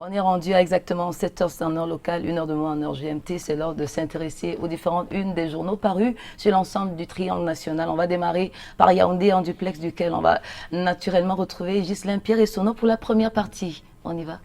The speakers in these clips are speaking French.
On est rendu à exactement 7 heures en heure locale, 1 heure de moins en heure GMT. C'est l'heure de s'intéresser aux différentes unes des journaux parus sur l'ensemble du triangle national. On va démarrer par Yaoundé, en duplex duquel on va naturellement retrouver Ghislain Pierre Essonneau pour la première partie. On y va.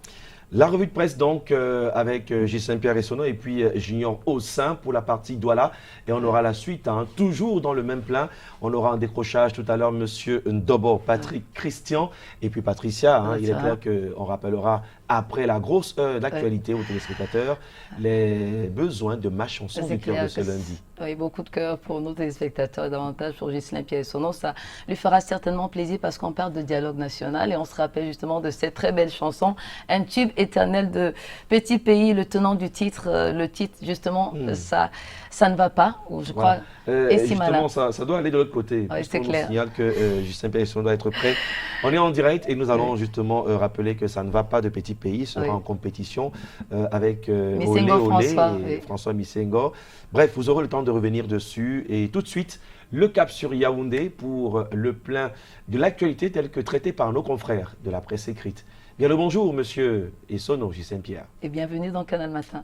La revue de presse donc avec Ghislain Pierre Essonneau et puis Junior Ossin pour la partie Douala. Et on aura la suite, toujours dans le même plan. On aura un décrochage tout à l'heure, Monsieur Ndobo, Patrick Christian et puis Patricia. Il est clair qu'on rappellera après la grosse heure d'actualité aux téléspectateurs les besoins de ma chanson du cœur de ce lundi. Oui, beaucoup de cœur pour nos téléspectateurs et davantage pour Ghislain Pierre Essonneau. Ça lui fera certainement plaisir parce qu'on parle de dialogue national et on se rappelle justement de cette très belle chanson, un tube éternel de Petit Pays, le tenant du titre, le titre justement, ça ne va pas, ou je crois, et si justement, ça doit aller de l'autre côté. Oui, c'est clair. On signale que Ghislain Pierre Essonneau doit être prêt. On est en direct et nous allons justement rappeler que ça ne va pas de Petit Pays, sera en compétition avec Olé et François Missengo. Bref, vous aurez le temps de revenir dessus et tout de suite, le cap sur Yaoundé pour le plein de l'actualité telle que traitée par nos confrères de la presse écrite. Bien le bonjour, monsieur Essonneau, Ghislain Pierre. Et bienvenue dans Canal Matin.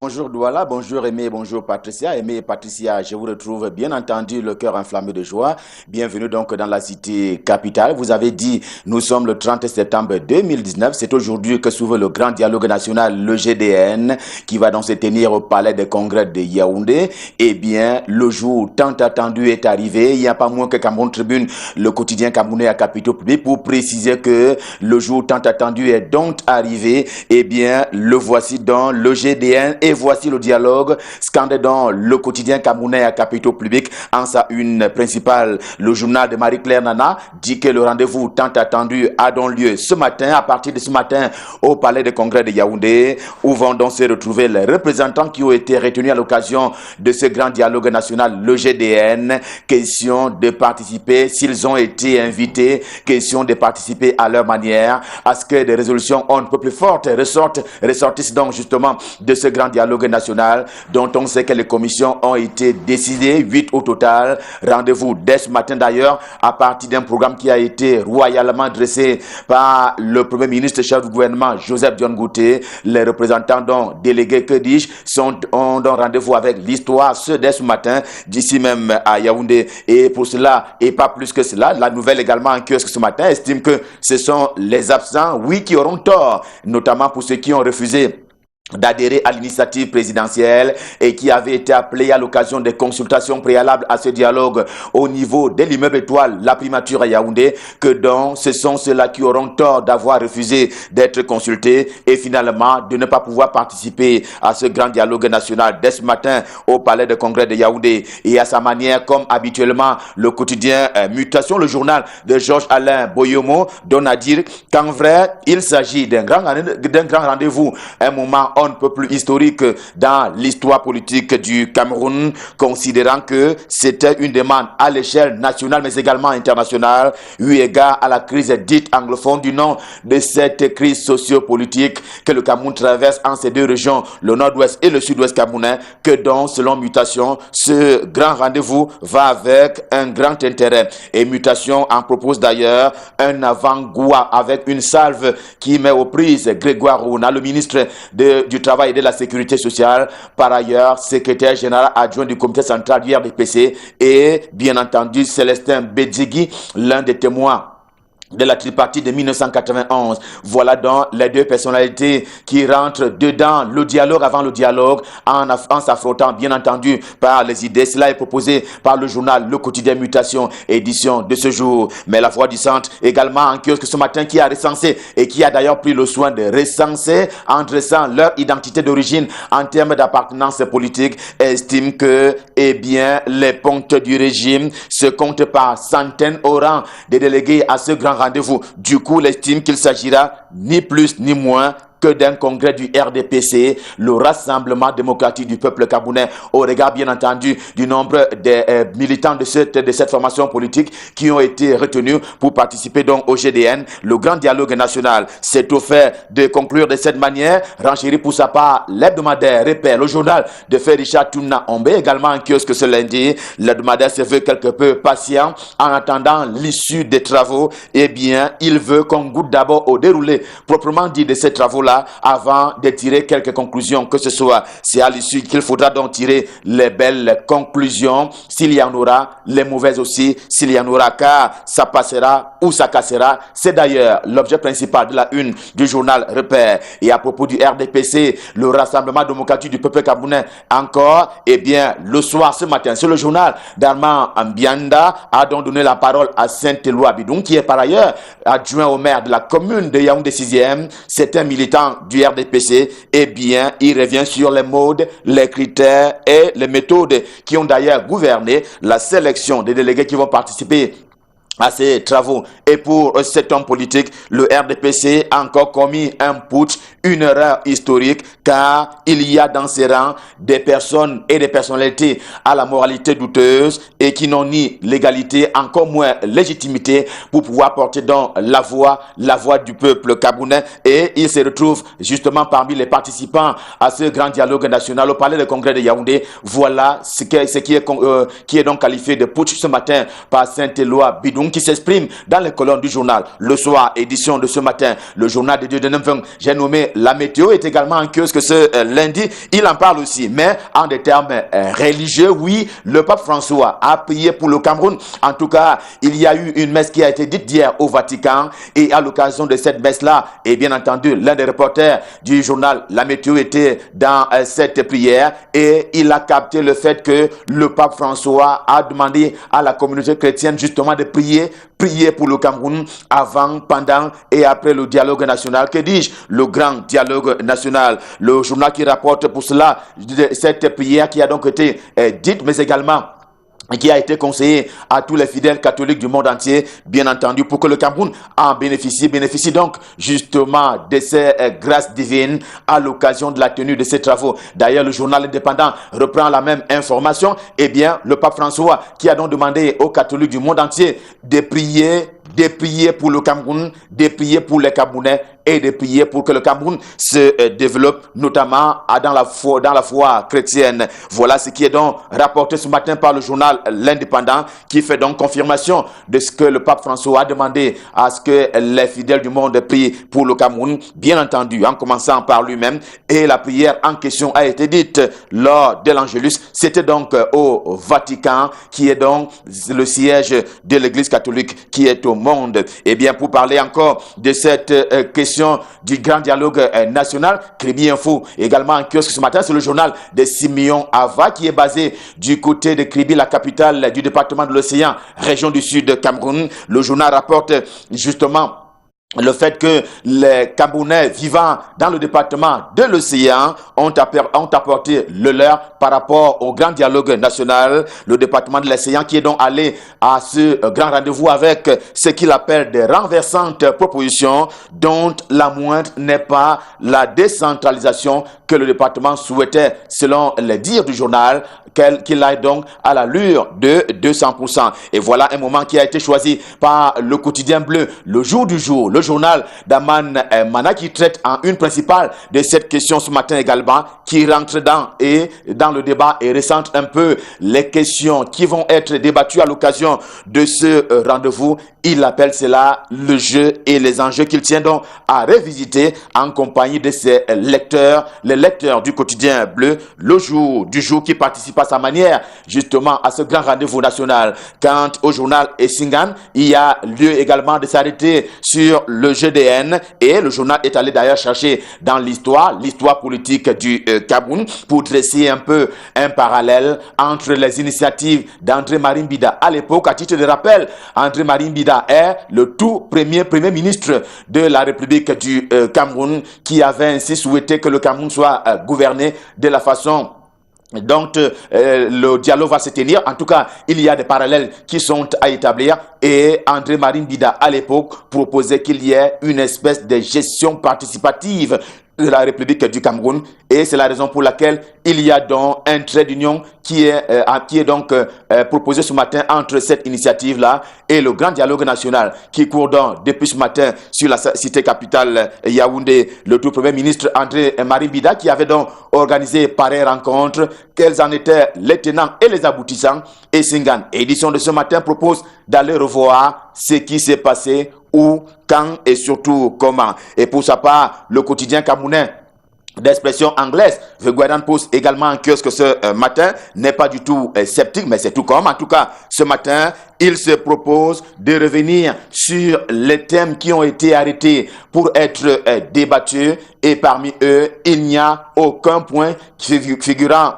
Bonjour Douala, bonjour Aimé, bonjour Patricia. Aimé et Patricia, je vous retrouve bien entendu le cœur enflammé de joie. Bienvenue donc dans la cité capitale. Vous avez dit, nous sommes le 30 septembre 2019. C'est aujourd'hui que s'ouvre le grand dialogue national, le GDN, qui va donc se tenir au palais des congrès de Yaoundé. Eh bien, le jour tant attendu est arrivé. Il n'y a pas moins que Cameroun Tribune, le quotidien camerounais à capitaux publics, pour préciser que le jour tant attendu est donc arrivé. Eh bien, le voici dans le GDN et voici le dialogue scandé dans le quotidien camerounais à capitaux publics. En sa une principale, le journal de Marie-Claire Nana dit que le rendez-vous tant attendu a donc lieu ce matin, à partir de ce matin, au palais des congrès de Yaoundé, où vont donc se retrouver les représentants qui ont été retenus à l'occasion de ce grand dialogue national, le GDN. Question de participer, s'ils ont été invités, question de participer à leur manière, à ce que des résolutions un peu plus fortes ressortissent donc justement de ce grand dialogue national dont on sait que les commissions ont été décidées, 8 au total. Rendez-vous dès ce matin d'ailleurs à partir d'un programme qui a été royalement dressé par le Premier ministre chef du gouvernement Joseph Dion Ngouté. Les représentants donc délégués, que dis-je, ont donc rendez-vous avec l'histoire dès ce matin d'ici même à Yaoundé. Et pour cela, et pas plus que cela, la nouvelle également en kiosque ce matin estime que ce sont les absents, oui, qui auront tort, notamment pour ceux qui ont refusé d'adhérer à l'initiative présidentielle et qui avait été appelé à l'occasion des consultations préalables à ce dialogue au niveau de l'immeuble étoile, la primature à Yaoundé, que donc ce sont ceux-là qui auront tort d'avoir refusé d'être consultés et finalement de ne pas pouvoir participer à ce grand dialogue national dès ce matin au palais de congrès de Yaoundé. Et à sa manière, comme habituellement, le quotidien Mutation, le journal de Georges-Alain Boyomo, donne à dire qu'en vrai, il s'agit d'un grand rendez-vous, un moment on ne peut plus historique dans l'histoire politique du Cameroun, considérant que c'était une demande à l'échelle nationale mais également internationale, eu égard à la crise dite anglophone du nom de cette crise sociopolitique que le Cameroun traverse en ces deux régions, le nord-ouest et le sud-ouest camerounais, que donc, selon Mutation, ce grand rendez-vous va avec un grand intérêt. Et Mutation en propose d'ailleurs un avant-goût avec une salve qui met aux prises Grégoire Rouna, le ministre du Travail et de la Sécurité sociale, par ailleurs secrétaire général adjoint du comité central du RDPC, et bien entendu Célestin Bédzigui, l'un des témoins de la tripartite de 1991. Voilà donc les deux personnalités qui rentrent dedans le dialogue avant le dialogue en s'affrontant bien entendu par les idées. Cela est proposé par le journal Le Quotidien Mutation, édition de ce jour. Mais la Voix du Centre également en kiosque ce matin, qui a recensé et qui a d'ailleurs pris le soin de recenser en dressant leur identité d'origine en termes d'appartenance politique, estime que les ponctes du régime se comptent par centaines au rang des délégués à ce grand rendez-vous. Du coup, il estime qu'il s'agira ni plus ni moins que d'un congrès du RDPC, le Rassemblement démocratique du peuple camerounais, au regard bien entendu du nombre des militants de cette formation politique qui ont été retenus pour participer donc au GDN. Le grand dialogue national s'est offert de conclure de cette manière. Renchéri pour sa part l'hebdomadaire Repère, le journal de Frère Richard Touna Ombe, également en kiosque ce lundi. L'hebdomadaire se veut quelque peu patient en attendant l'issue des travaux. Eh bien, il veut qu'on goûte d'abord au déroulé proprement dit de ces travaux-là cela avant de tirer quelques conclusions, que ce soit. C'est à l'issue qu'il faudra donc tirer les belles conclusions, s'il y en aura, les mauvaises aussi, s'il y en aura, car ça passera ou ça cassera. C'est d'ailleurs l'objet principal de la une du journal Repère. Et à propos du RDPC, le Rassemblement démocratique du peuple camerounais, encore, eh bien, le soir, ce matin, sur le journal d'Armand Ambianda, a donc donné la parole à Saint-Éloi Bidon, qui est par ailleurs adjoint au maire de la commune de Yaoundé 6e. C'est un militant du RDPC. Eh bien, il revient sur les modes, les critères et les méthodes qui ont d'ailleurs gouverné la sélection des délégués qui vont participer à ces travaux. Et pour cet homme politique, le RDPC a encore commis un putsch, une erreur historique, car il y a dans ses rangs des personnes et des personnalités à la moralité douteuse et qui n'ont ni légalité, encore moins légitimité pour pouvoir porter dans la voix du peuple camerounais. Et il se retrouve justement parmi les participants à ce grand dialogue national au palais de congrès de Yaoundé. Voilà ce qui est donc qualifié de putsch ce matin par Saint-Éloi Bidon, qui s'exprime dans les colonnes du journal Le Soir, édition de ce matin. Le journal de 2020, j'ai nommé La Météo, est également en kiosque ce lundi. Il en parle aussi, mais en des termes religieux. Oui, le pape François a prié pour le Cameroun. En tout cas, il y a eu une messe qui a été dite hier au Vatican, et à l'occasion de cette messe-là, et bien entendu, l'un des reporters du journal La Météo était dans cette prière, et il a capté le fait que le pape François a demandé à la communauté chrétienne justement de prier pour le Cameroun avant, pendant et après le dialogue national. Que dis-je? Le grand dialogue national. Le journal qui rapporte pour cela cette prière qui a donc été dite, mais également qui a été conseillé à tous les fidèles catholiques du monde entier, bien entendu, pour que le Cameroun en bénéficie donc justement de ces grâces divines à l'occasion de la tenue de ces travaux. D'ailleurs, le journal indépendant reprend la même information. Eh bien, le pape François qui a donc demandé aux catholiques du monde entier de prier pour le Cameroun, de prier pour les Camerounais et de prier pour que le Cameroun se développe, notamment dans la foi chrétienne. Voilà ce qui est donc rapporté ce matin par le journal L'Indépendant, qui fait donc confirmation de ce que le pape François a demandé à ce que les fidèles du monde prient pour le Cameroun, bien entendu, en commençant par lui-même. Et la prière en question a été dite lors de l'Angélus. C'était donc au Vatican, qui est donc le siège de l'Église catholique qui est au monde. Et bien, pour parler encore de cette question du grand dialogue national, Crédit Info également en kiosque ce matin, c'est le journal de Simeon Ava, qui est basé du côté de Kribi, la capitale du département de l'Océan, région du sud Cameroun. Le journal rapporte justement le fait que les Camerounais vivant dans le département de l'Océan ont apporté le leur par rapport au grand dialogue national. Le département de l'Océan qui est donc allé à ce grand rendez-vous avec ce qu'il appelle des renversantes propositions, dont la moindre n'est pas la décentralisation que le département souhaitait, selon les dires du journal, qu'il aille donc à l'allure de 200%. Et voilà un moment qui a été choisi par le quotidien bleu, le jour du jour, le journal d'Aman Mana, qui traite en une principale de cette question ce matin également, qui rentre dans le débat et recentre un peu les questions qui vont être débattues à l'occasion de ce rendez-vous. Il appelle cela le jeu et les enjeux qu'il tient donc à revisiter en compagnie de ses lecteurs, les lecteurs du quotidien bleu, le jour du jour, qui participe à sa manière justement à ce grand rendez-vous national. Quant au journal Essingan, il y a lieu également de s'arrêter sur le GDN, et le journal est allé d'ailleurs chercher dans l'histoire politique du Cameroun pour dresser un peu un parallèle entre les initiatives d'André-Marie Mbida à l'époque. À titre de rappel, André-Marie Mbida est le tout premier ministre de la République du Cameroun, qui avait ainsi souhaité que le Cameroun soit gouverné de la façon dont le dialogue va se tenir. En tout cas, il y a des parallèles qui sont à établir, et André-Marie Mbida à l'époque proposait qu'il y ait une espèce de gestion participative de la République du Cameroun, et c'est la raison pour laquelle il y a donc un trait d'union qui est donc proposé ce matin entre cette initiative-là et le grand dialogue national qui court donc depuis ce matin sur la cité capitale Yaoundé. Le tout premier ministre André-Marie Mbida, qui avait donc organisé pareille rencontre, quels en étaient les tenants et les aboutissants. Et Singan, édition de ce matin, propose d'aller revoir ce qui s'est passé où, quand et surtout comment. Et pour sa part, le quotidien camerounais d'expression anglaise, The Guardian Post également en kiosque ce matin, n'est pas du tout sceptique, mais c'est tout comme. En tout cas, ce matin, il se propose de revenir sur les thèmes qui ont été arrêtés pour être débattus, et parmi eux, il n'y a aucun point figurant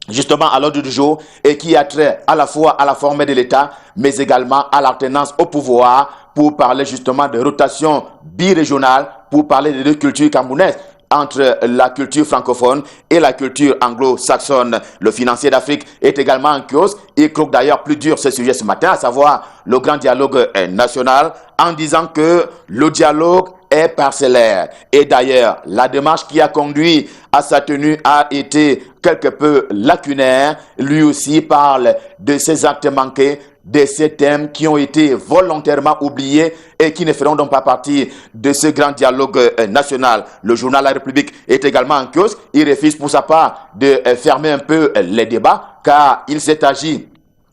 justement à l'ordre du jour et qui a trait à la fois à la forme de l'État, mais également à l'alternance au pouvoir, pour parler justement de rotation birégionale, pour parler des deux cultures camerounaises, entre la culture francophone et la culture anglo-saxonne. Le Financier d'Afrique est également en kiosque. Il croque d'ailleurs plus dur ce sujet ce matin, à savoir le grand dialogue national, en disant que le dialogue est parcellaire. Et d'ailleurs, la démarche qui a conduit à sa tenue a été quelque peu lacunaire. Lui aussi parle de ces actes manqués, de ces thèmes qui ont été volontairement oubliés et qui ne feront donc pas partie de ce grand dialogue national. Le journal La République est également en kiosque. Il refuse pour sa part de fermer un peu les débats, car il s'est agi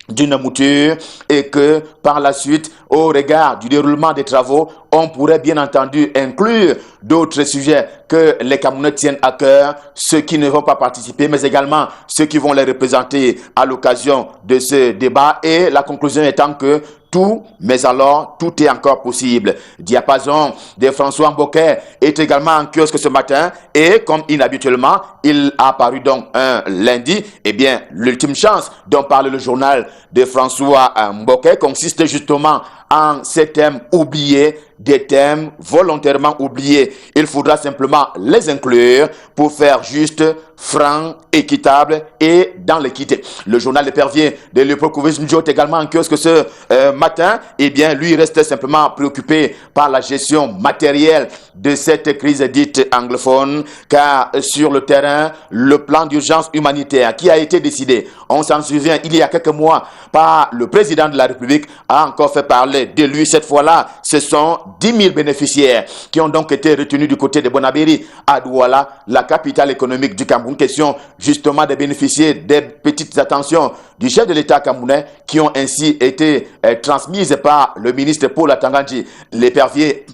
d'une mouture et que par la suite, au regard du déroulement des travaux, on pourrait bien entendu inclure d'autres sujets que les Camerounais tiennent à cœur, ceux qui ne vont pas participer, mais également ceux qui vont les représenter à l'occasion de ce débat. Et la conclusion étant que tout, mais alors tout est encore possible. Diapason de François Mboké est également en kiosque ce matin, et comme inhabituellement, il a apparu donc un lundi. Eh bien, l'ultime chance dont parle le journal de François Mboké consiste justement en ces thèmes oubliés, des thèmes volontairement oubliés. Il faudra simplement les inclure pour faire juste, franc, équitable et dans l'équité. Le journal L'Épervier de Léopold Njo est également en kiosque ce matin. Eh bien, lui reste simplement préoccupé par la gestion matérielle de cette crise dite anglophone, car sur le terrain, le plan d'urgence humanitaire qui a été décidé, on s'en souvient, il y a quelques mois, par le président de la République, a encore fait parler de lui. Cette fois-là, ce sont 10 000 bénéficiaires qui ont donc été retenus du côté de Bonabéry à Douala, la capitale économique du Cameroun. Question justement de bénéficier des petites attentions du chef de l'État camerounais, qui ont ainsi été transmises par le ministre Paul Atangandji. L'Épervier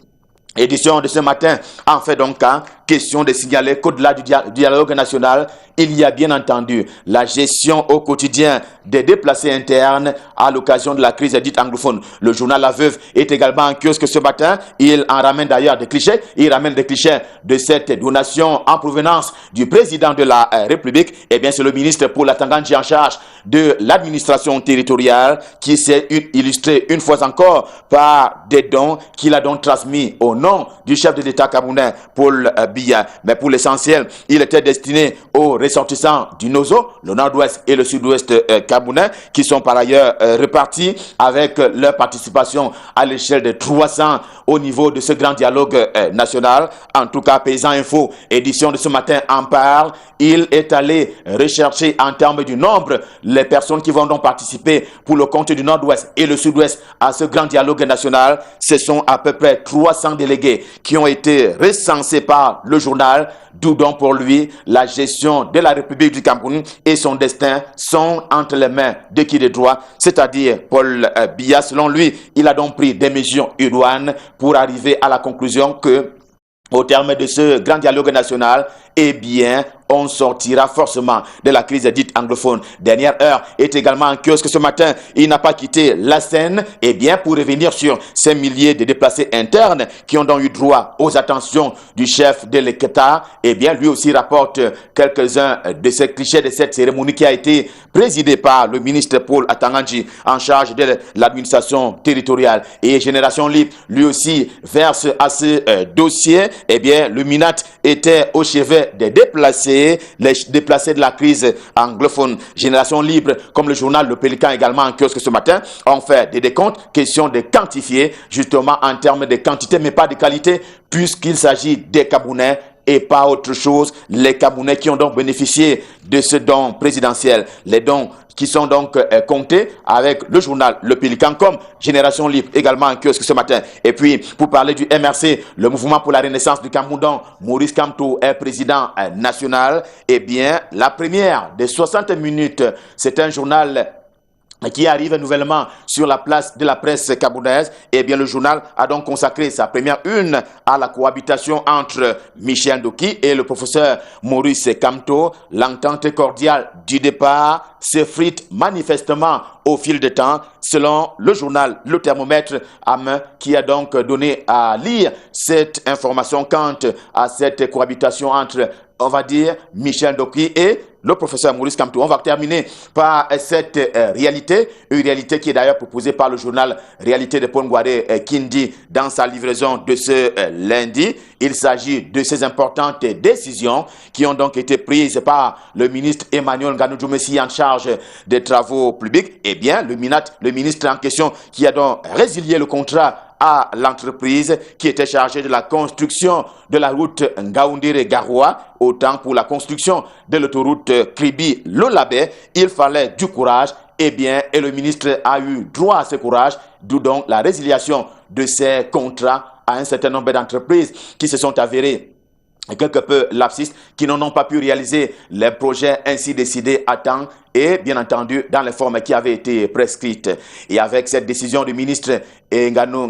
édition de ce matin en fait donc question de signaler qu'au-delà du dialogue national, il y a bien entendu la gestion au quotidien des déplacés internes à l'occasion de la crise dite anglophone. Le journal La Veuve est également en kiosque ce matin. Il en ramène d'ailleurs des clichés. Il ramène des clichés de cette donation en provenance du président de la République. Eh bien, c'est le ministre Paul Atangandji en charge de l'administration territoriale qui s'est illustré une fois encore par des dons qu'il a donc transmis au nom du chef de l'État camerounais, Paul Biya. Mais pour l'essentiel, il était destiné aux ressortissants du Nozo, le nord-ouest et le sud-ouest camerounais, qui sont par ailleurs repartis avec leur participation à l'échelle de 300 au niveau de ce grand dialogue national. En tout cas, Paysan Info, édition de ce matin, en parle. Il est allé rechercher en termes du nombre les personnes qui vont donc participer pour le compte du nord-ouest et le sud-ouest à ce grand dialogue national. Ce sont à peu près 300 délégués qui ont été recensés par le journal, d'où donc pour lui la gestion de la République du Cameroun et son destin sont entre les mains de qui de droit, c'est-à-dire Paul Biya. Selon lui, il a donc pris des mesures idoines pour arriver à la conclusion que, au terme de ce grand dialogue national, eh bien, on sortira forcément de la crise dite anglophone. Dernière heure est également en kiosque ce matin. Il n'a pas quitté la scène, eh bien, pour revenir sur ces milliers de déplacés internes qui ont donc eu droit aux attentions du chef de l'État. Eh bien, lui aussi rapporte quelques-uns de ces clichés de cette cérémonie qui a été présidée par le ministre Paul Atangandji en charge de l'administration territoriale. Et Génération Libre, lui aussi, verse à ce dossier. Eh bien, le MINAT était au chevet des déplacés, les déplacés de la crise anglophone. Génération Libre, comme le journal Le Pélican également en kiosque ce matin, ont fait des décomptes, question de quantifier justement en termes de quantité mais pas de qualité, puisqu'il s'agit des Camerounais et pas autre chose, les Camerounais qui ont donc bénéficié de ce don présidentiel. Les dons qui sont donc comptés avec le journal Le Pélican comme Génération Libre également en kiosque ce matin. Et puis, pour parler du MRC, le mouvement pour la renaissance du Cameroun, dont Maurice Kamto est président national, eh bien, la première des 60 minutes, c'est un journal qui arrive nouvellement sur la place de la presse camerounaise, eh bien le journal a donc consacré sa première une à la cohabitation entre Michel Ndoki et le professeur Maurice Kamto. L'entente cordiale du départ s'effrite manifestement au fil du temps, selon le journal Le Thermomètre, qui a donc donné à lire cette information quant à cette cohabitation entre, on va dire, Michel Ndoki et le professeur Maurice Kamto. On va terminer par cette réalité, une réalité qui est d'ailleurs proposée par le journal Réalité de Paul Ngouaré Kindi dans sa livraison de ce lundi. Il s'agit de ces importantes décisions qui ont donc été prises par le ministre Emmanuel Nganou Djoumessi en charge des travaux publics. Eh bien, le ministre en question qui a donc résilié le contrat à l'entreprise qui était chargée de la construction de la route Ngaoundéré-Garoua, autant pour la construction de l'autoroute Kribi-Lolabé. Il fallait du courage, et le ministre a eu droit à ce courage, d'où donc la résiliation de ces contrats à un certain nombre d'entreprises qui se sont avérées quelque peu lapsistes, qui n'en ont pas pu réaliser les projets ainsi décidés à temps et bien entendu dans les formes qui avaient été prescrites. Et avec cette décision du ministre Emmanuel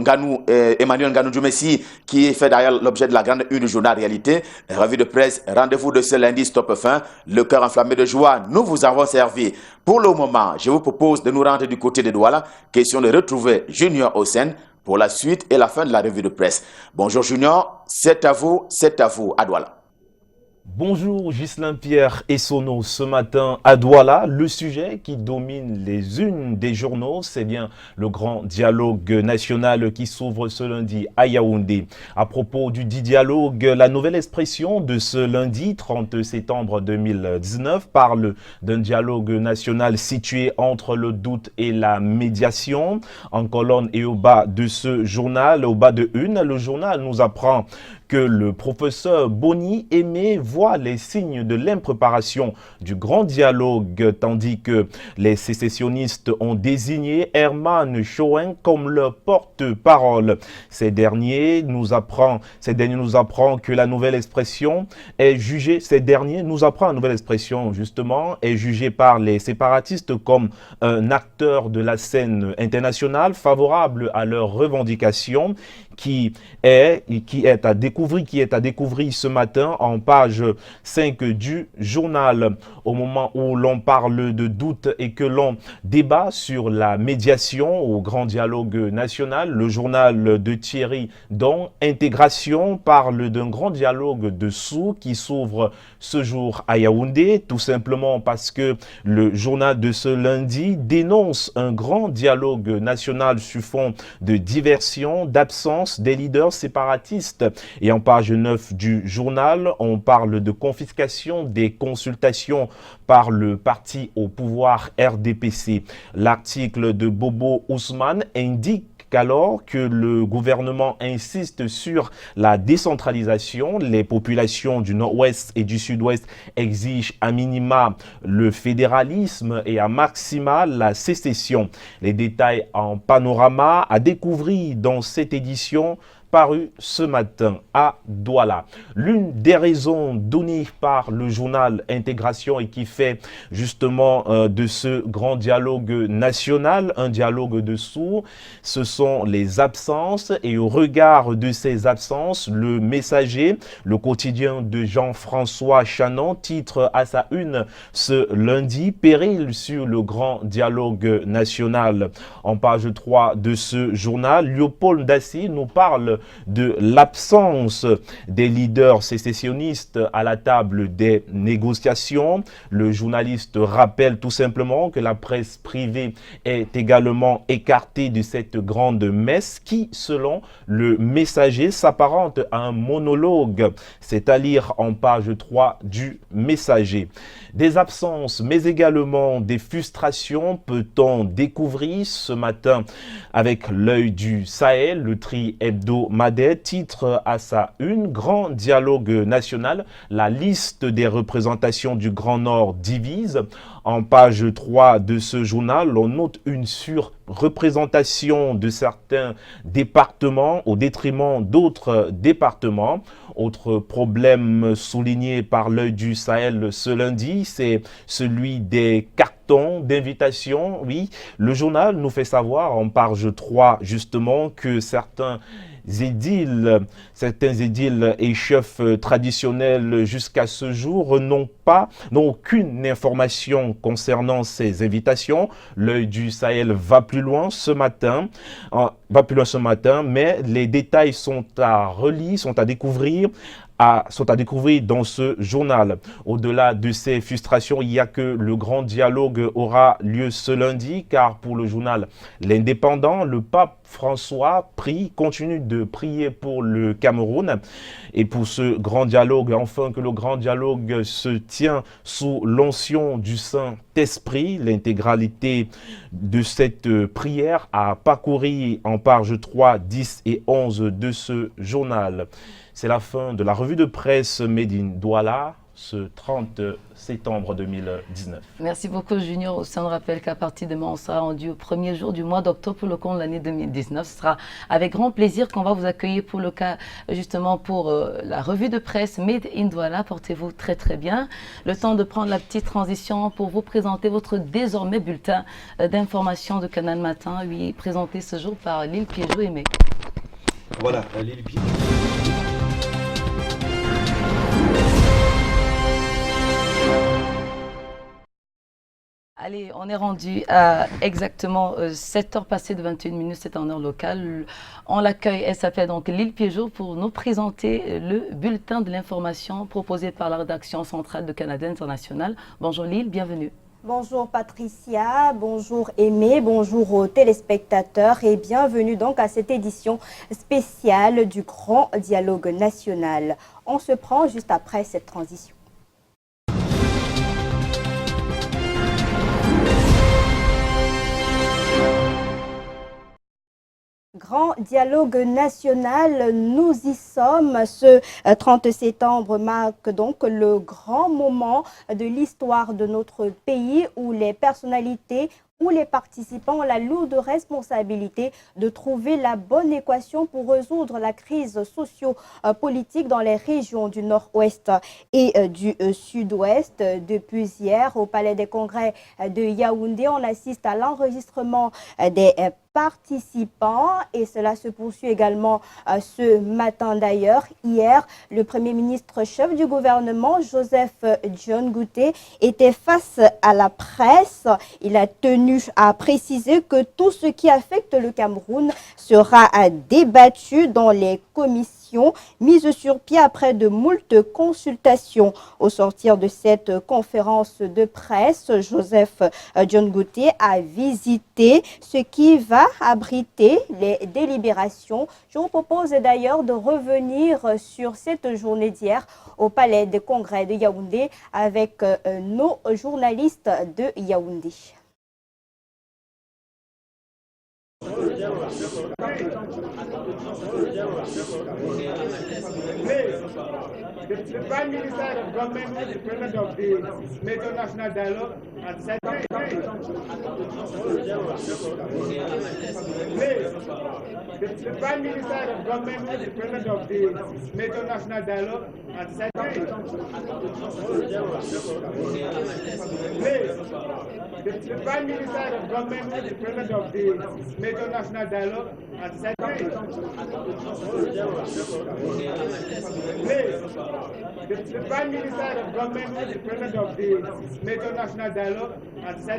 Nganou Djoumessi, qui fait d'ailleurs l'objet de la grande une du journal Réalité, revue de presse, rendez-vous de ce lundi, stop fin, le cœur enflammé de joie, nous vous avons servi. Pour le moment, je vous propose de nous rendre du côté de Douala, question de retrouver Junior Hossein pour la suite et la fin de la revue de presse. Bonjour Junior, c'est à vous, à Douala. Bonjour Ghislain Pierre et Sono. Ce matin à Douala, le sujet qui domine les unes des journaux, c'est bien le grand dialogue national qui s'ouvre ce lundi à Yaoundé. À propos du dit dialogue, la nouvelle expression de ce lundi 30 septembre 2019 parle d'un dialogue national situé entre le doute et la médiation. En colonne et au bas de ce journal, au bas de une, le journal nous apprend que le professeur Boni Aimé voit les signes de l'impréparation du grand dialogue, tandis que les sécessionnistes ont désigné Herman Chouen comme leur porte-parole. Ces derniers nous apprend que la nouvelle expression est jugée, est jugée par les séparatistes comme un acteur de la scène internationale favorable à leurs revendications, qui est à découvrir ce matin en page 5 du journal. Au moment où l'on parle de doute et que l'on débat sur la médiation au grand dialogue national, le journal de Thierry Don, Intégration, parle d'un grand dialogue de sourds qui s'ouvre ce jour à Yaoundé, tout simplement parce que le journal de ce lundi dénonce un grand dialogue national sur fond de diversion, d'absence des leaders séparatistes. Et en page 9 du journal, on parle de confiscation des consultations par le parti au pouvoir RDPC. L'article de Bobo Ousmane indique qu'alors que le gouvernement insiste sur la décentralisation, les populations du nord-ouest et du sud-ouest exigent à minima le fédéralisme et à maxima la sécession. Les détails en panorama à découvrir dans cette édition paru ce matin à Douala. L'une des raisons données par le journal Intégration et qui fait justement de ce grand dialogue national un dialogue de sourds, ce sont les absences, et au regard de ces absences, le Messager, le quotidien de Jean-François Chanon, titre à sa une ce lundi: péril sur le grand dialogue national. En page 3 de ce journal, Léopold Dassy nous parle de l'absence des leaders sécessionnistes à la table des négociations. Le journaliste rappelle tout simplement que la presse privée est également écartée de cette grande messe qui, selon le Messager, s'apparente à un monologue. C'est à lire en page 3 du Messager. Des absences, mais également des frustrations peut-on découvrir ce matin avec l'œil du Sahel, le tri hebdo hebdomadaire titre à sa une « Grand dialogue national, la liste des représentations du Grand Nord divise ». En page 3 de ce journal, on note une surreprésentation de certains départements au détriment d'autres départements. Autre problème souligné par l'œil du Sahel ce lundi, c'est celui des cartons d'invitation. Oui, le journal nous fait savoir en page 3 justement que certains édiles et chefs traditionnels jusqu'à ce jour n'ont aucune information concernant ces invitations. L'œil du Sahel va plus loin ce matin, mais les détails sont à relire, sont à découvrir dans ce journal. Au-delà de ces frustrations, il y a que le grand dialogue aura lieu ce lundi, car pour le journal L'Indépendant, le pape François continue de prier pour le Cameroun et pour ce grand dialogue, enfin que le grand dialogue se tient sous l'onction du Saint-Esprit. L'intégralité de cette prière a parcouru en pages 3, 10 et 11 de ce journal. C'est la fin de la revue de presse Made in Douala, ce 30 septembre 2019. Merci beaucoup Junior. Aussi, on rappelle qu'à partir de demain, on sera rendu au premier jour du mois d'octobre pour le compte de l'année 2019. Ce sera avec grand plaisir qu'on va vous accueillir pour le cas, justement, pour la revue de presse Made in Douala. Portez-vous très très bien. Le temps de prendre la petite transition pour vous présenter votre désormais bulletin d'information de Canal Matin, oui, présenté ce jour par Lille Piégeot-Aimé. Voilà, Lille Piégeot. Allez, on est rendu à exactement 7 heures passées de 21 minutes, c'est en heure locale. On l'accueille, elle s'appelle donc Lille Piégeot pour nous présenter le bulletin de l'information proposé par la rédaction centrale de Canada International. Bonjour Lille, bienvenue. Bonjour Patricia, bonjour Aimé, bonjour aux téléspectateurs et bienvenue donc à cette édition spéciale du Grand Dialogue National. On se prend juste après cette transition. Grand dialogue national, nous y sommes. Ce 30 septembre marque donc le grand moment de l'histoire de notre pays où les personnalités où les participants ont la lourde responsabilité de trouver la bonne équation pour résoudre la crise socio-politique dans les régions du Nord-Ouest et du Sud-Ouest. Depuis hier, au Palais des Congrès de Yaoundé, on assiste à l'enregistrement des participants et cela se poursuit également ce matin d'ailleurs. Hier, le Premier ministre chef du gouvernement, Joseph John Gouté, était face à la presse. Il a tenu à préciser que tout ce qui affecte le Cameroun sera débattu dans les commissions mises sur pied après de moultes consultations. Au sortir de cette conférence de presse, Joseph John Gouté a visité ce qui va abriter les délibérations. Je vous propose d'ailleurs de revenir sur cette journée d'hier au Palais des Congrès de Yaoundé avec nos journalistes de Yaoundé. The Prime Minister of Government is the President of the Major National Dialogue at the The Prime Minister of Government is the President of the Major National Dialogue at the The Prime Minister of Government is the President of the Major National Dialogue at the The Prime Minister of Government is the President of the Major National Dialogue at the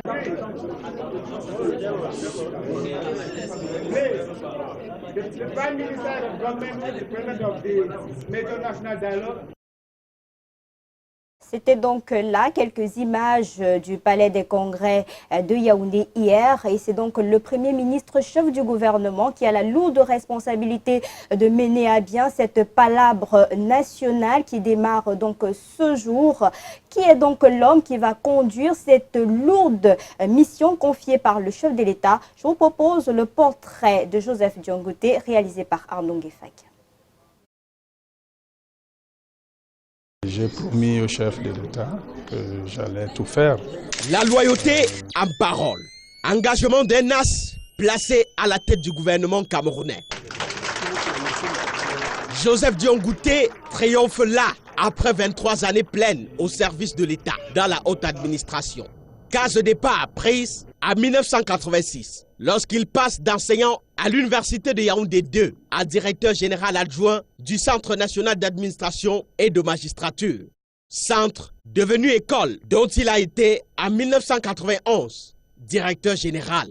The Prime Minister of Government is the President of the Major National Dialogue. C'était donc là quelques images du Palais des Congrès de Yaoundé hier. Et c'est donc le Premier ministre chef du gouvernement qui a la lourde responsabilité de mener à bien cette palabre nationale qui démarre donc ce jour. Qui est donc l'homme qui va conduire cette lourde mission confiée par le chef de l'État? Je vous propose le portrait de Joseph Diongouté réalisé par Arnaud Ngefak. J'ai promis au chef de l'État que j'allais tout faire. La loyauté en parole. Engagement d'un as placé à la tête du gouvernement camerounais. Joseph Diongouté triomphe là après 23 années pleines au service de l'État dans la haute administration. Case de départ prise en 1986 lorsqu'il passe d'enseignant à l'université de Yaoundé 2 à directeur général adjoint du Centre national d'administration et de magistrature. Centre devenu école dont il a été en 1991 directeur général.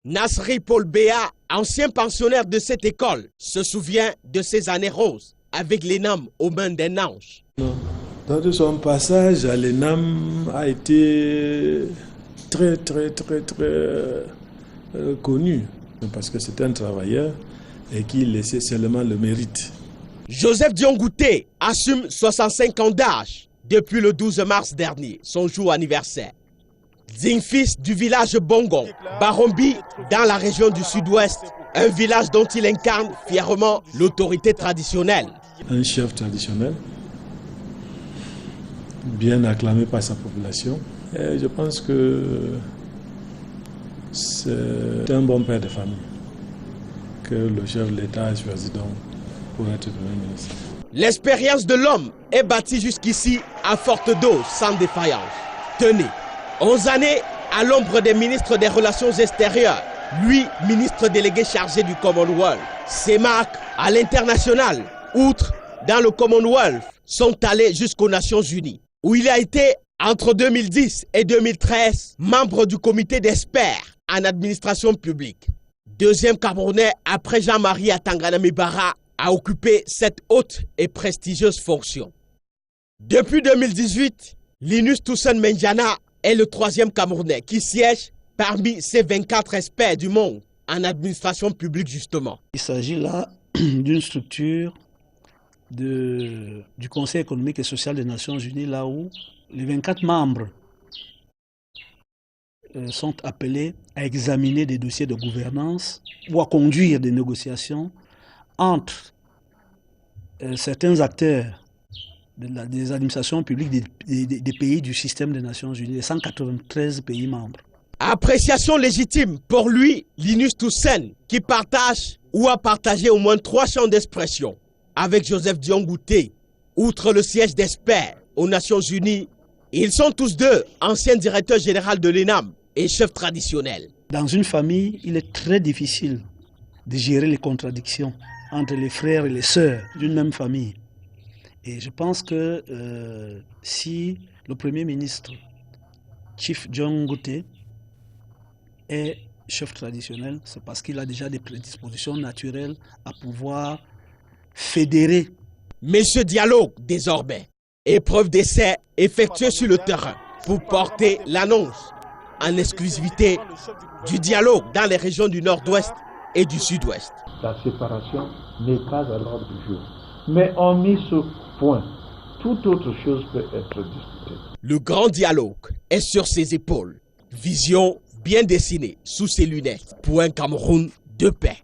Nasri Paul Béa, ancien pensionnaire de cette école, se souvient de ses années roses avec l'ENAM aux mains d'un ange. Dans son passage à l'ENAM a été très connu parce que c'était un travailleur et qui laissait seulement le mérite. Joseph Diongouté assume 65 ans d'âge depuis le 12 mars dernier, son jour anniversaire. Digne fils du village Bongon, Barombi, dans la région du sud-ouest, un village dont il incarne fièrement l'autorité traditionnelle. Un chef traditionnel, bien acclamé par sa population. Et je pense que c'est un bon père de famille que le chef de l'État a choisi donc pour être Premier ministre. L'expérience de l'homme est bâtie jusqu'ici à forte dose, sans défaillance. Tenez, 11 années à l'ombre des ministres des Relations extérieures, lui, ministre délégué chargé du Commonwealth. Ses marques à l'international, outre dans le Commonwealth, sont allées jusqu'aux Nations Unies, où il a été, entre 2010 et 2013, membre du comité d'experts en administration publique. Deuxième Camerounais après Jean-Marie Atangana Mibara a occupé cette haute et prestigieuse fonction. Depuis 2018, Linus Toussaint Menjana est le troisième Camerounais qui siège parmi ces 24 experts du monde en administration publique justement. Il s'agit là d'une structure du Conseil économique et social des Nations Unies, là où les 24 membres sont appelés à examiner des dossiers de gouvernance ou à conduire des négociations entre certains acteurs des administrations publiques des pays du système des Nations Unies, les 193 pays membres. Appréciation légitime pour lui, Linus Toussaint, qui partage ou a partagé au moins 3 champs d'expression avec Joseph Diongouté. Outre le siège d'experts aux Nations Unies, ils sont tous deux anciens directeurs généraux de l'ENAM et chefs traditionnels. Dans une famille, il est très difficile de gérer les contradictions entre les frères et les sœurs d'une même famille. Et je pense que si le Premier ministre, Chief Diongouté, est chef traditionnel, c'est parce qu'il a déjà des prédispositions naturelles à pouvoir fédérer. Mais ce dialogue, désormais, épreuve d'essai effectuée sur le terrain pour porter l'annonce en exclusivité du dialogue dans les régions du nord-ouest et du sud-ouest. La séparation n'est pas à l'ordre du jour. Mais en mis ce point, toute autre chose peut être discutée. Le grand dialogue est sur ses épaules. Vision bien dessinée sous ses lunettes pour un Cameroun de paix.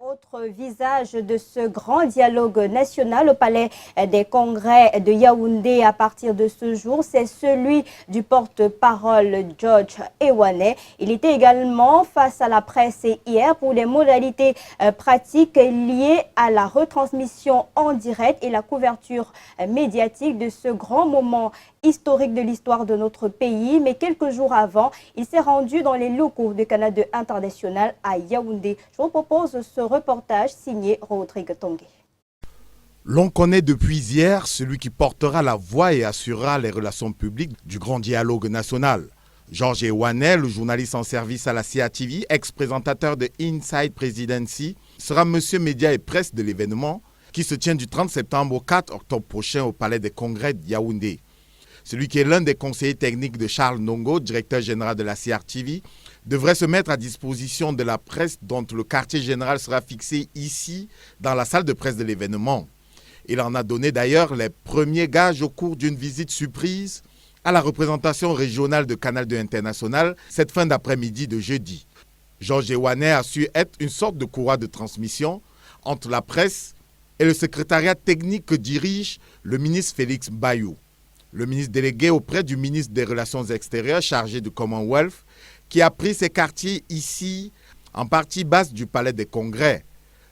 Autre visage de ce grand dialogue national au Palais des Congrès de Yaoundé à partir de ce jour, c'est celui du porte-parole George Ewane. Il était également face à la presse hier pour les modalités pratiques liées à la retransmission en direct et la couverture médiatique de ce grand moment historique de l'histoire de notre pays. Mais quelques jours avant, il s'est rendu dans les locaux de Canal 2 International à Yaoundé. Je vous propose ce reportage signé Rodrigue Tongué. L'on connaît depuis hier celui qui portera la voix et assurera les relations publiques du grand dialogue national. George Ewane, le journaliste en service à la CATV, ex-présentateur de Inside Presidency, sera monsieur média et presse de l'événement qui se tient du 30 septembre au 4 octobre prochain au Palais des Congrès de Yaoundé. Celui qui est l'un des conseillers techniques de Charles Ndongo, directeur général de la CRTV, devrait se mettre à disposition de la presse dont le quartier général sera fixé ici, dans la salle de presse de l'événement. Il en a donné d'ailleurs les premiers gages au cours d'une visite surprise à la représentation régionale de Canal 2 International cette fin d'après-midi de jeudi. Georges Ewanet a su être une sorte de courroie de transmission entre la presse et le secrétariat technique que dirige le ministre Félix Bayou. Le ministre délégué auprès du ministre des Relations extérieures chargé du Commonwealth, qui a pris ses quartiers ici, en partie basse du Palais des Congrès.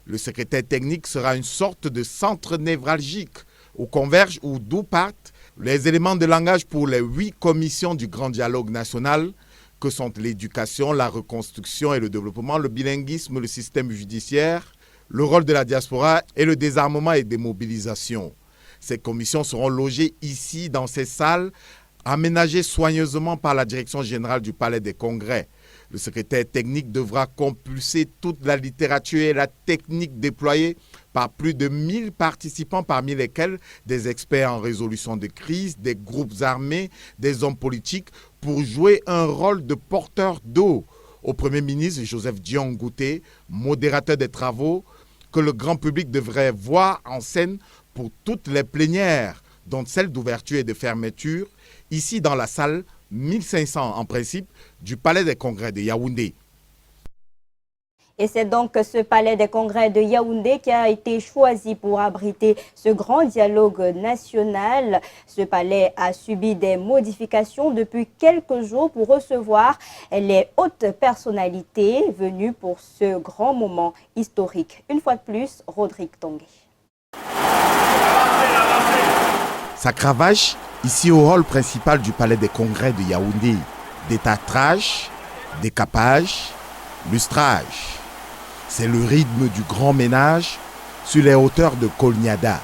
Le secrétaire technique sera une sorte de centre névralgique où convergent ou d'où partent les éléments de langage pour les 8 commissions du Grand Dialogue national, que sont l'éducation, la reconstruction et le développement, le bilinguisme, le système judiciaire, le rôle de la diaspora et le désarmement et démobilisation. Ces commissions seront logées ici, dans ces salles, aménagées soigneusement par la direction générale du Palais des Congrès. Le secrétaire technique devra compulser toute la littérature et la technique déployée par plus de 1000 participants, parmi lesquels des experts en résolution de crise, des groupes armés, des hommes politiques, pour jouer un rôle de porteur d'eau au Premier ministre Joseph Dion Ngouté, modérateur des travaux, que le grand public devrait voir en scène pour toutes les plénières, dont celle d'ouverture et de fermeture, ici dans la salle 1500 en principe du Palais des Congrès de Yaoundé. Et c'est donc ce Palais des Congrès de Yaoundé qui a été choisi pour abriter ce grand dialogue national. Ce palais a subi des modifications depuis quelques jours pour recevoir les hautes personnalités venues pour ce grand moment historique. Une fois de plus, Rodrigue Tongué. Ça cravache ici au hall principal du Palais des Congrès de Yaoundé. Détartrage, décapage, lustrage. C'est le rythme du grand ménage sur les hauteurs de Kolniada.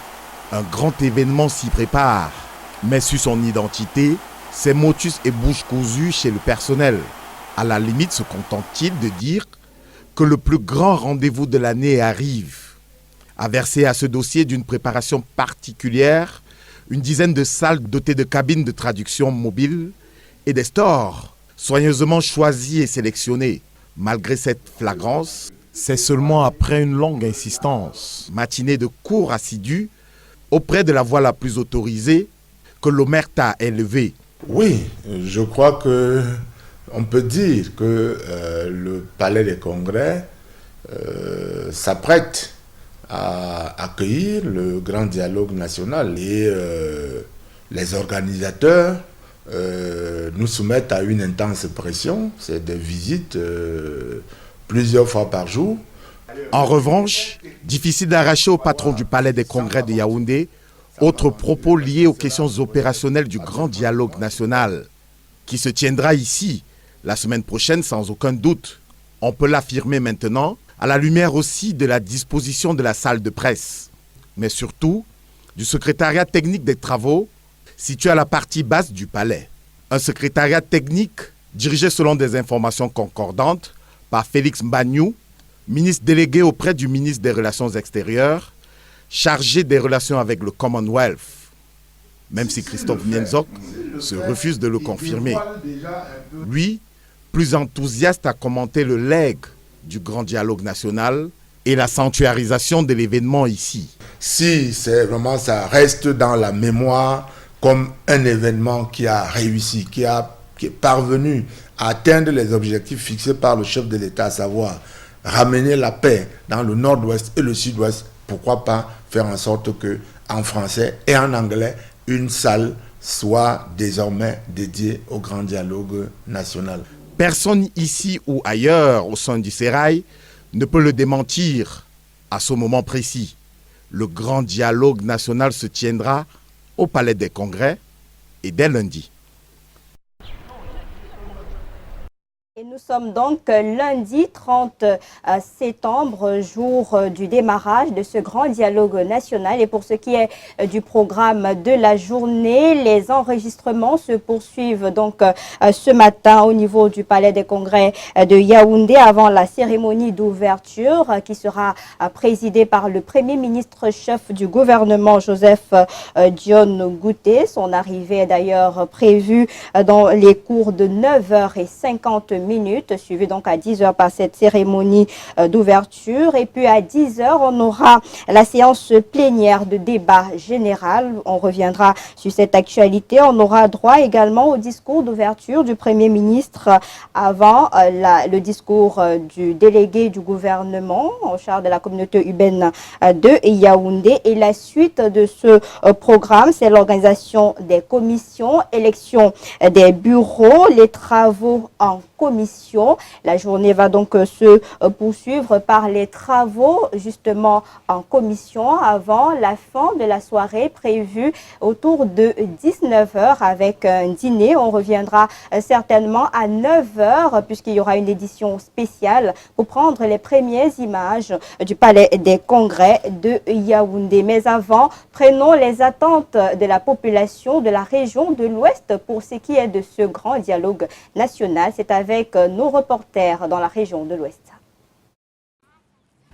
Un grand événement s'y prépare, mais sur son identité, c'est motus et bouche cousue chez le personnel. À la limite, se contente-t-il de dire que le plus grand rendez-vous de l'année arrive. A versé à ce dossier d'une préparation particulière, une dizaine de salles dotées de cabines de traduction mobile et des stores soigneusement choisis et sélectionnés. Malgré cette flagrance, c'est seulement après une longue insistance, matinée de cours assidus, auprès de la voix la plus autorisée, que l'omerta est levée. Oui, je crois que on peut dire que le Palais des Congrès s'apprête à accueillir le grand dialogue national et les organisateurs nous soumettent à une intense pression. C'est des visites plusieurs fois par jour. En revanche, difficile d'arracher au patron du Palais des Congrès de Yaoundé autres propos liés aux questions opérationnelles du grand dialogue national qui se tiendra ici la semaine prochaine sans aucun doute. On peut l'affirmer maintenant à la lumière aussi de la disposition de la salle de presse, mais surtout du secrétariat technique des travaux situé à la partie basse du palais. Un secrétariat technique dirigé selon des informations concordantes par Félix Mbagnou, ministre délégué auprès du ministre des Relations extérieures, chargé des relations avec le Commonwealth, même si Christophe Mienzok se refuse de le confirmer. Lui, plus enthousiaste à commenter le legs du grand dialogue national et la sanctuarisation de l'événement ici. Si c'est vraiment, ça reste dans la mémoire comme un événement qui a réussi, qui est parvenu à atteindre les objectifs fixés par le chef de l'État, à savoir ramener la paix dans le nord-ouest et le sud-ouest, pourquoi pas faire en sorte que en français et en anglais, une salle soit désormais dédiée au grand dialogue national. Personne ici ou ailleurs au sein du Sérail ne peut le démentir à ce moment précis. Le grand dialogue national se tiendra au Palais des Congrès et dès lundi. Et nous sommes donc lundi 30 septembre, jour du démarrage de ce grand dialogue national. Et pour ce qui est du programme de la journée, les enregistrements se poursuivent donc ce matin au niveau du Palais des Congrès de Yaoundé avant la cérémonie d'ouverture qui sera présidée par le Premier ministre chef du gouvernement, Joseph Dione Gouté. Son arrivée est d'ailleurs prévue dans les cours de 9h50, suivi donc à 10h par cette cérémonie d'ouverture. Et puis à 10h, on aura la séance plénière de débat général. On reviendra sur cette actualité. On aura droit également au discours d'ouverture du Premier ministre avant le discours du délégué du gouvernement en charge de la communauté urbaine de Yaoundé. Et la suite de ce programme, c'est l'organisation des commissions, élection des bureaux, les travaux en commission. La journée va donc se poursuivre par les travaux justement en commission avant la fin de la soirée prévue autour de 19h avec un dîner. On reviendra certainement à 9h puisqu'il y aura une édition spéciale pour prendre les premières images du Palais des Congrès de Yaoundé. Mais avant, prenons les attentes de la population de la région de l'Ouest pour ce qui est de ce grand dialogue national. C'est avec nos reporters dans la région de l'Ouest.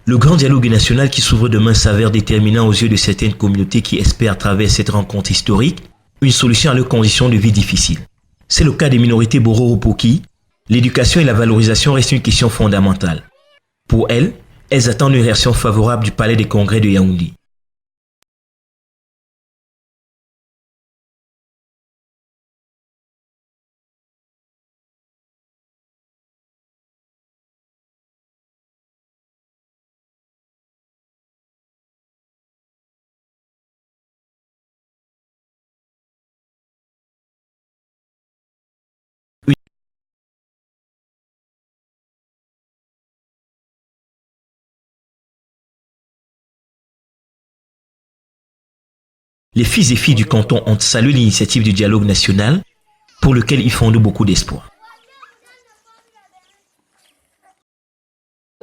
Le grand dialogue national qui s'ouvre demain s'avère déterminant aux yeux de certaines communautés qui espèrent à travers cette rencontre historique une solution à leurs conditions de vie difficiles. C'est le cas des minorités Boro-Opoki. L'éducation et la valorisation restent une question fondamentale. Pour elles attendent une réaction favorable du Palais des Congrès de Yaoundé. Les fils et filles du canton ont salué l'initiative du dialogue national pour lequel ils fondent beaucoup d'espoir.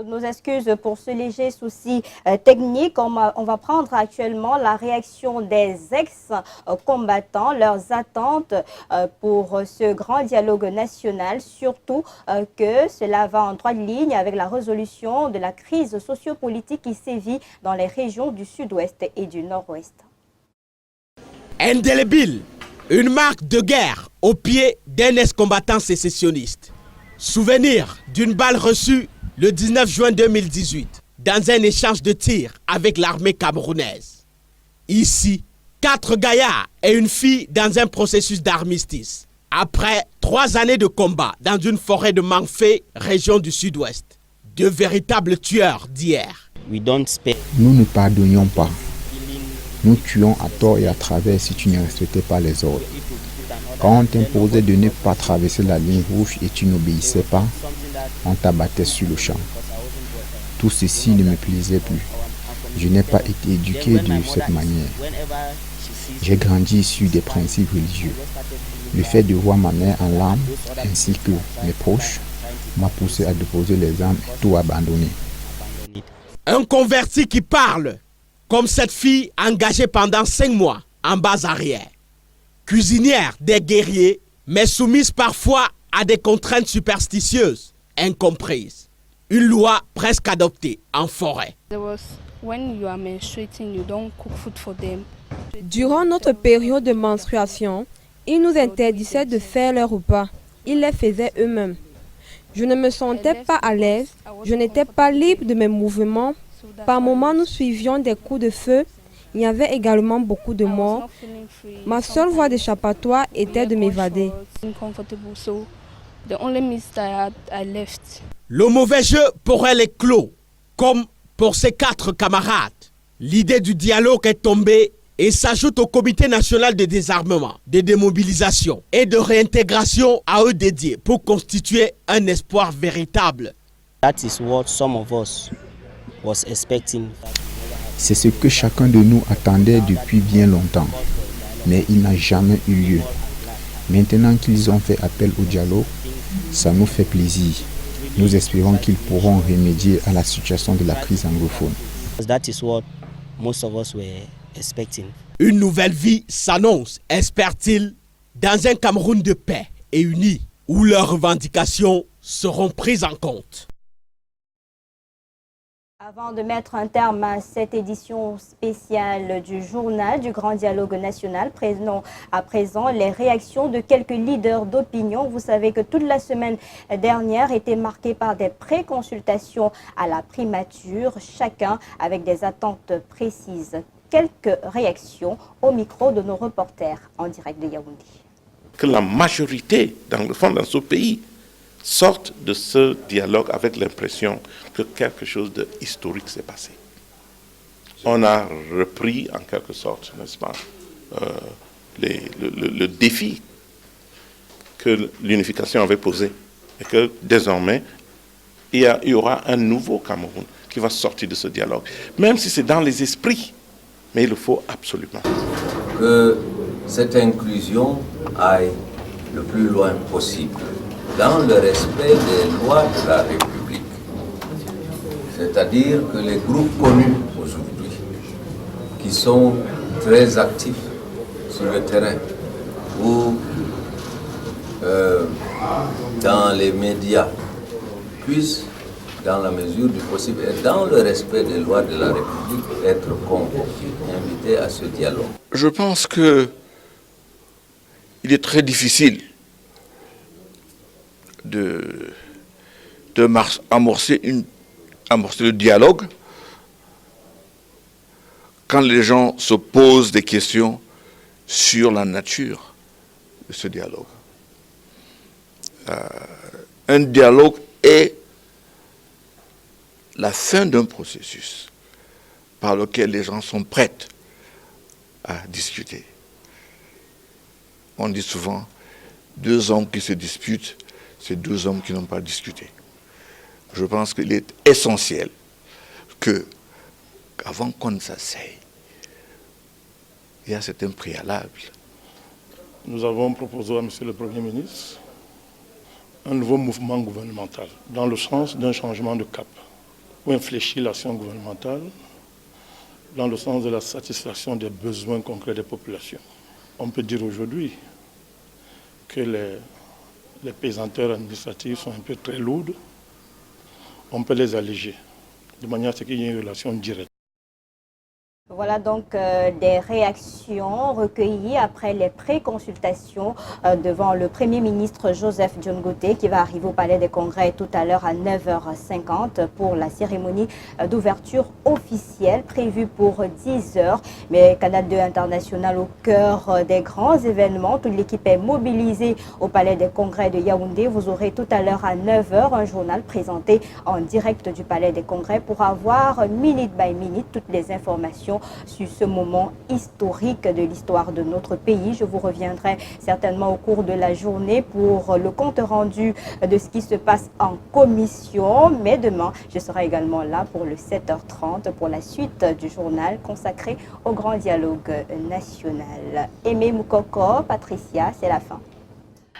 Nos excuses pour ce léger souci technique. On va prendre actuellement la réaction des ex-combattants, leurs attentes pour ce grand dialogue national, surtout que cela va en droite ligne avec la résolution de la crise sociopolitique qui sévit dans les régions du sud-ouest et du nord-ouest. Indélébile, une marque de guerre au pied d'un ex-combattant sécessionniste. Souvenir d'une balle reçue le 19 juin 2018 dans un échange de tirs avec l'armée camerounaise. Ici, 4 gaillards et une fille dans un processus d'armistice. Après 3 années de combat dans une forêt de Mangfé, région du sud-ouest. 2 véritables tueurs d'hier. Nous ne pardonnions pas. Nous tuons à tort et à travers si tu ne respectais pas les ordres. Quand on t'imposait de ne pas traverser la ligne rouge et tu n'obéissais pas, on t'abattait sur le champ. Tout ceci ne me plaisait plus. Je n'ai pas été éduqué de cette manière. J'ai grandi sur des principes religieux. Le fait de voir ma mère en larmes, ainsi que mes proches, m'a poussé à déposer les armes et tout abandonner. Un converti qui parle, comme cette fille engagée pendant 5 mois en base arrière. Cuisinière des guerriers, mais soumise parfois à des contraintes superstitieuses, incomprises. Une loi presque adoptée en forêt. Durant notre période de menstruation, ils nous interdisaient de faire leur repas. Ils les faisaient eux-mêmes. Je ne me sentais pas à l'aise, je n'étais pas libre de mes mouvements. Par moments, nous suivions des coups de feu. Il y avait également beaucoup de morts. Ma seule voie d'échappatoire était de m'évader. Le mauvais jeu pour elle est clos, comme pour ses 4 camarades. L'idée du dialogue est tombée et s'ajoute au comité national de désarmement, de démobilisation et de réintégration à eux dédiés pour constituer un espoir véritable. That is what some of us was expecting. C'est ce que chacun de nous attendait depuis bien longtemps, mais il n'a jamais eu lieu. Maintenant qu'ils ont fait appel au dialogue, ça nous fait plaisir. Nous espérons qu'ils pourront remédier à la situation de la crise anglophone. That is what most of us were expecting. Une nouvelle vie s'annonce, espère-t-il, dans un Cameroun de paix et uni, où leurs revendications seront prises en compte. Avant de mettre un terme à cette édition spéciale du journal du Grand Dialogue National, prenons à présent les réactions de quelques leaders d'opinion. Vous savez que toute la semaine dernière était marquée par des préconsultations à la primature, chacun avec des attentes précises. Quelques réactions au micro de nos reporters en direct de Yaoundé. Que la majorité, dans le fond, dans ce pays, sortent de ce dialogue avec l'impression que quelque chose d'historique s'est passé. On a repris en quelque sorte, n'est-ce pas, le défi que l'unification avait posé et que désormais il y aura un nouveau Cameroun qui va sortir de ce dialogue, même si c'est dans les esprits, mais il le faut absolument. Que cette inclusion aille le plus loin possible, dans le respect des lois de la République. C'est-à-dire que les groupes connus aujourd'hui, qui sont très actifs sur le terrain ou dans les médias, puissent, dans la mesure du possible et dans le respect des lois de la République, être convoqués, invités à ce dialogue. Je pense que il est très difficile amorcer le dialogue quand les gens se posent des questions sur la nature de ce dialogue. Un dialogue est la fin d'un processus par lequel les gens sont prêts à discuter. On dit souvent, deux hommes qui se disputent, c'est deux hommes qui n'ont pas discuté. Je pense qu'il est essentiel que, avant qu'on ne s'asseye, il y a certains préalables. Nous avons proposé à M. le Premier ministre un nouveau mouvement gouvernemental, dans le sens d'un changement de cap, pour infléchir l'action gouvernementale, dans le sens de la satisfaction des besoins concrets des populations. On peut dire aujourd'hui que les pesanteurs administratifs sont un peu très lourdes. On peut les alléger, de manière à ce qu'il y ait une relation directe. Voilà donc des réactions recueillies après les pré-consultations devant le Premier ministre Joseph John Goté qui va arriver au Palais des Congrès tout à l'heure à 9h50 pour la cérémonie d'ouverture officielle prévue pour 10h. Mais Canal 2 International au cœur des grands événements. Toute l'équipe est mobilisée au Palais des Congrès de Yaoundé. Vous aurez tout à l'heure à 9h un journal présenté en direct du Palais des Congrès pour avoir minute by minute toutes les informations sur ce moment historique de l'histoire de notre pays. Je vous reviendrai certainement au cours de la journée pour le compte rendu de ce qui se passe en commission. Mais demain, je serai également là pour le 7h30 pour la suite du journal consacré au grand dialogue national. Aimé Moukoko, Patricia, c'est la fin.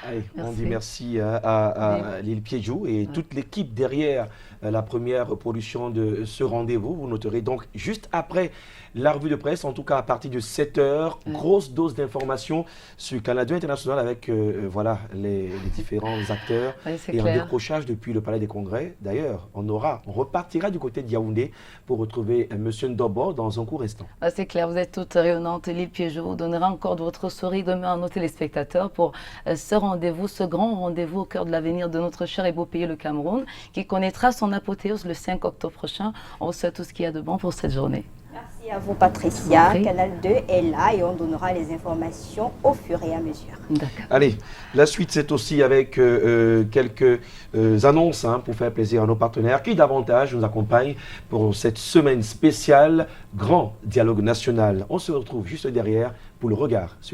Allez, on dit merci à Lille Piedjou et toute l'équipe derrière la première production de ce rendez-vous. Vous noterez donc juste après la revue de presse, en tout cas à partir de 7h, grosse dose d'informations sur Canal 2 International avec voilà, les différents acteurs et un décrochage depuis le Palais des Congrès. D'ailleurs, on repartira du côté de Yaoundé pour retrouver M. Ndobo dans un court instant. C'est clair, vous êtes toute rayonnante, Lille Piedjou. Vous donnerez encore de votre souris demain à nos téléspectateurs pour ce rendez-vous, ce grand rendez-vous au cœur de l'avenir de notre cher et beau pays, le Cameroun, qui connaîtra son apothéose le 5 octobre prochain. On vous souhaite tout ce qu'il y a de bon pour cette journée. Merci à vous, Patricia. Canal 2 est là et on donnera les informations au fur et à mesure. Allez, la suite, c'est aussi avec quelques annonces pour faire plaisir à nos partenaires qui davantage nous accompagnent pour cette semaine spéciale Grand Dialogue National. On se retrouve juste derrière pour le regard sur